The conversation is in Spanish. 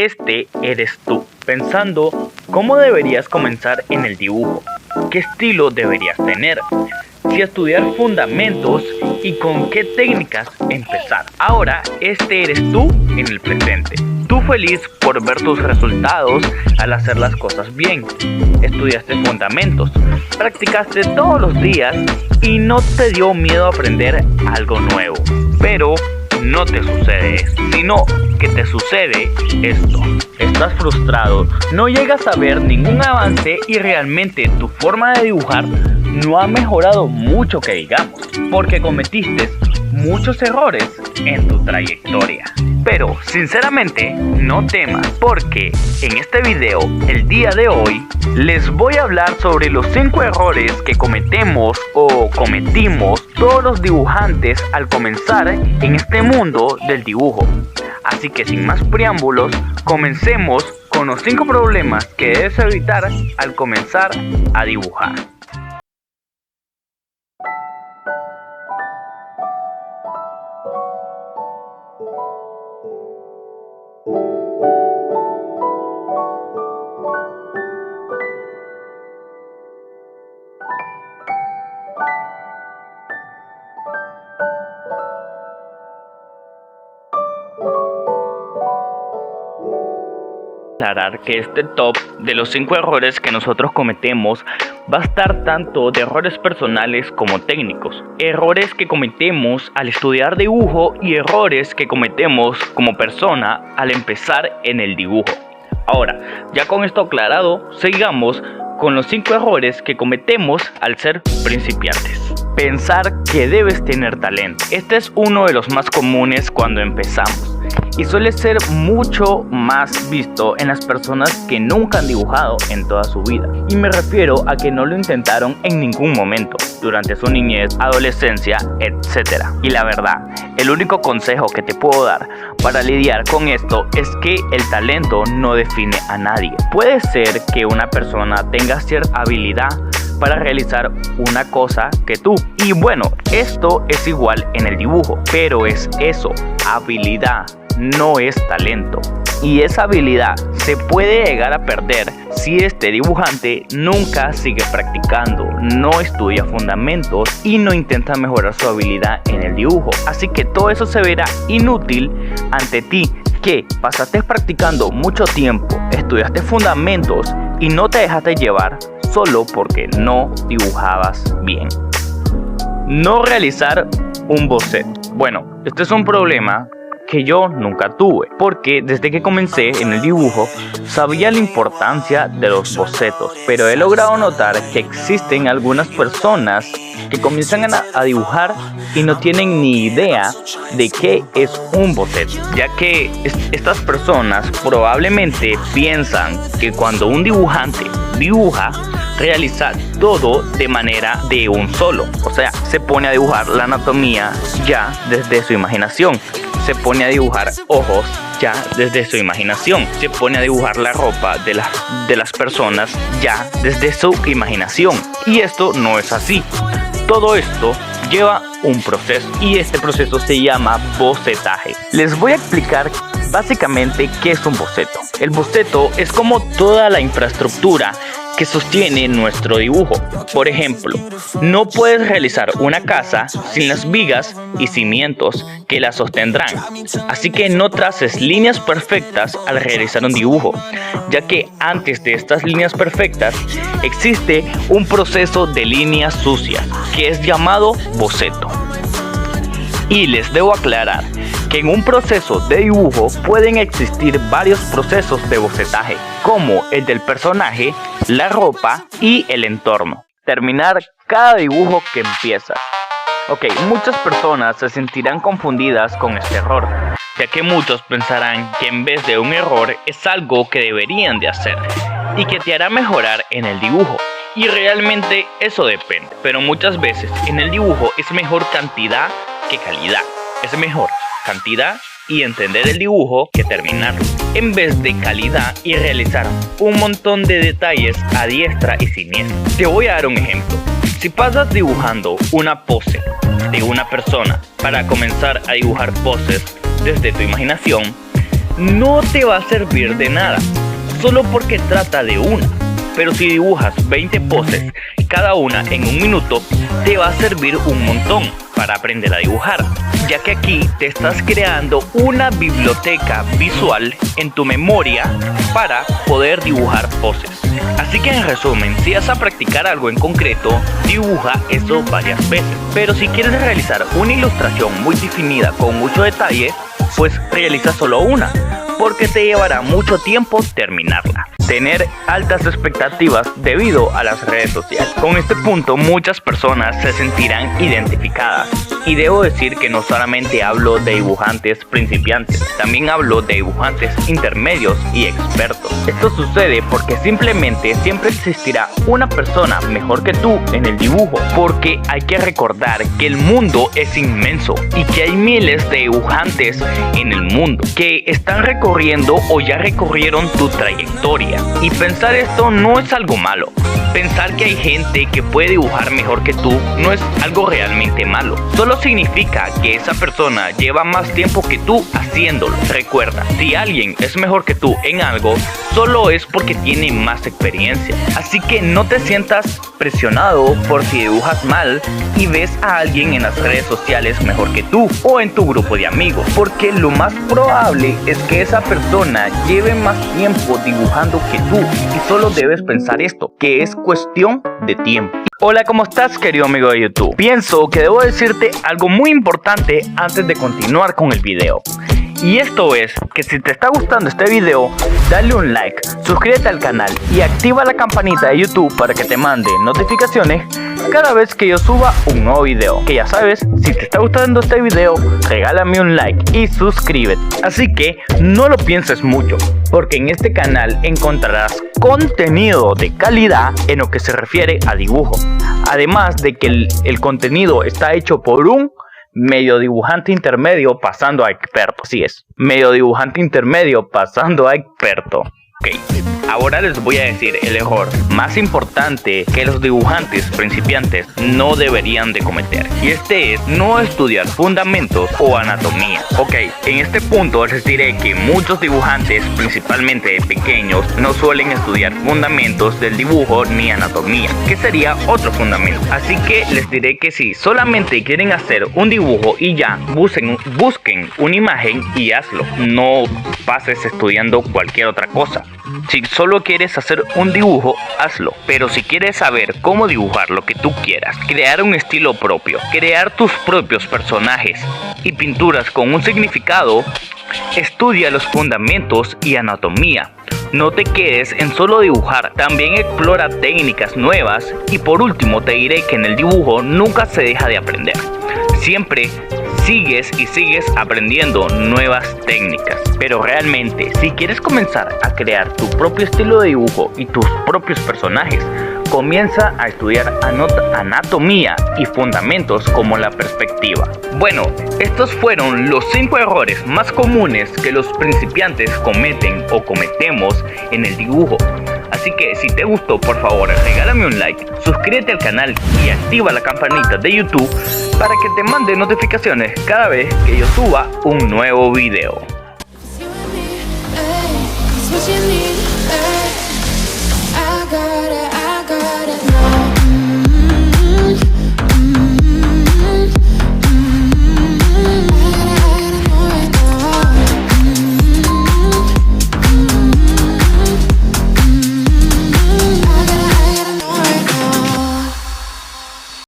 este eres tú, pensando cómo deberías comenzar en el dibujo, qué estilo deberías tener, si estudiar fundamentos y con qué técnicas empezar. Ahora, este eres tú en el presente. Tú feliz por ver tus resultados al hacer las cosas bien. Estudiaste fundamentos, practicaste todos los días y no te dio miedo aprender algo nuevo. Pero no te sucede esto, sino que te sucede esto. Estás frustrado, no llegas a ver ningún avance y realmente tu forma de dibujar no ha mejorado mucho que digamos, porque cometiste muchos errores en tu trayectoria. Pero sinceramente no temas, porque en este video, el día de hoy, les voy a hablar sobre los 5 errores que cometemos o cometimos todos los dibujantes al comenzar en este mundo del dibujo. Así que sin más preámbulos, comencemos con los 5 problemas que debes evitar al comenzar a dibujar. Aclarar que este top de los 5 errores que nosotros cometemos va a estar tanto de errores personales como técnicos, errores que cometemos al estudiar dibujo y errores que cometemos como persona al empezar en el dibujo. Ahora, ya con esto aclarado, sigamos con los 5 errores que cometemos al ser principiantes. Pensar que debes tener talento. Este es uno de los más comunes cuando empezamos y suele ser mucho más visto en las personas que nunca han dibujado en toda su vida. Y me refiero a que no lo intentaron en ningún momento durante su niñez, adolescencia, etc. Y la verdad, el único consejo que te puedo dar para lidiar con esto es que el talento no define a nadie. Puede ser que una persona tenga cierta habilidad para realizar una cosa que tú. Y bueno, esto es igual en el dibujo, pero es eso, habilidad, no es talento. Y esa habilidad se puede llegar a perder si este dibujante nunca sigue practicando, no estudia fundamentos y no intenta mejorar su habilidad en el dibujo. Así que todo eso se verá inútil ante ti, que pasaste practicando mucho tiempo, estudiaste fundamentos y no te dejaste llevar solo porque no dibujabas bien. No realizar un boceto. Bueno, este es un problema que yo nunca tuve, porque desde que comencé en el dibujo sabía la importancia de los bocetos, pero he logrado notar que existen algunas personas que comienzan a dibujar y no tienen ni idea de qué es un boceto, ya que estas personas probablemente piensan que cuando un dibujante dibuja, realiza todo de manera de un solo, o sea, se pone a dibujar la anatomía ya desde su imaginación, se pone a dibujar ojos ya desde su imaginación, se pone a dibujar la ropa de las personas ya desde su imaginación, y esto no es así. Todo esto lleva un proceso y este proceso se llama bocetaje. Les voy a explicar básicamente qué es un boceto. El boceto es como toda la infraestructura que sostiene nuestro dibujo. Por ejemplo, no puedes realizar una casa sin las vigas y cimientos que la sostendrán. Así que no traces líneas perfectas al realizar un dibujo, ya que antes de estas líneas perfectas existe un proceso de líneas sucias que es llamado boceto. Y les debo aclarar que en un proceso de dibujo pueden existir varios procesos de bocetaje, como el del personaje, la ropa y el entorno. Terminar cada dibujo que empieza. Ok, muchas personas se sentirán confundidas con este error, ya que muchos pensarán que en vez de un error es algo que deberían de hacer y que te hará mejorar en el dibujo. Y realmente eso depende, pero muchas veces en el dibujo es mejor cantidad que calidad. Es mejor cantidad y entender el dibujo que terminarlo, en vez de calidad y realizar un montón de detalles a diestra y siniestra. Te voy a dar un ejemplo. Si pasas dibujando una pose de una persona para comenzar a dibujar poses desde tu imaginación, no te va a servir de nada, solo porque trata de una. Pero si dibujas 20 poses, cada una en un minuto, te va a servir un montón para aprender a dibujar, ya que aquí te estás creando una biblioteca visual en tu memoria para poder dibujar poses. Así que en resumen, si vas a practicar algo en concreto, dibuja eso varias veces. Pero si quieres realizar una ilustración muy definida con mucho detalle, pues realiza solo una, porque te llevará mucho tiempo terminarla. Tener altas expectativas debido a las redes sociales. Con este punto muchas personas se sentirán identificadas. Y debo decir que no solamente hablo de dibujantes principiantes, también hablo de dibujantes intermedios y expertos. Esto sucede porque simplemente siempre existirá una persona mejor que tú en el dibujo, porque hay que recordar que el mundo es inmenso y que hay miles de dibujantes en el mundo que están recorriendo o ya recorrieron tu trayectoria. Y pensar esto no es algo malo. Pensar que hay gente que puede dibujar mejor que tú no es algo realmente malo. Solo significa que esa persona lleva más tiempo que tú haciéndolo. Recuerda, si alguien es mejor que tú en algo, solo es porque tiene más experiencia. Así que no te sientas presionado por si dibujas mal y ves a alguien en las redes sociales mejor que tú o en tu grupo de amigos, porque lo más probable es que esa persona lleve más tiempo dibujando que tú, y solo debes pensar esto, que es cuestión de tiempo. Hola, ¿cómo estás, querido amigo de YouTube? Pienso que debo decirte algo muy importante antes de continuar con el video. Y esto es que si te está gustando este video, dale un like, suscríbete al canal y activa la campanita de YouTube para que te mande notificaciones cada vez que yo suba un nuevo video. Que ya sabes, si te está gustando este video, regálame un like y suscríbete. Así que no lo pienses mucho, porque en este canal encontrarás contenido de calidad en lo que se refiere a dibujo. Además de que el contenido está hecho por un medio dibujante intermedio pasando a experto. Así es, medio dibujante intermedio pasando a experto. Ok, ahora les voy a decir el error más importante que los dibujantes principiantes no deberían de cometer. Y este es no estudiar fundamentos o anatomía. Ok, en este punto les diré que muchos dibujantes, principalmente de pequeños, no suelen estudiar fundamentos del dibujo ni anatomía, que sería otro fundamento. Así que les diré que si solamente quieren hacer un dibujo y ya, busquen una imagen y hazlo. No pases estudiando cualquier otra cosa. Si solo quieres hacer un dibujo, hazlo. Pero si quieres saber cómo dibujar lo que tú quieras, crear un estilo propio, crear tus propios personajes y pinturas con un significado, estudia los fundamentos y anatomía. No te quedes en solo dibujar, también explora técnicas nuevas. Y por último te diré que en el dibujo nunca se deja de aprender. Siempre sigues aprendiendo nuevas técnicas. Pero realmente, si quieres comenzar a crear tu propio estilo de dibujo y tus propios personajes, comienza a estudiar anatomía y fundamentos como la perspectiva. Bueno, estos fueron los 5 errores más comunes que los principiantes cometen o cometemos en el dibujo. Así que si te gustó, por favor, regálame un like, suscríbete al canal y activa la campanita de YouTube para que te mande notificaciones cada vez que yo suba un nuevo video.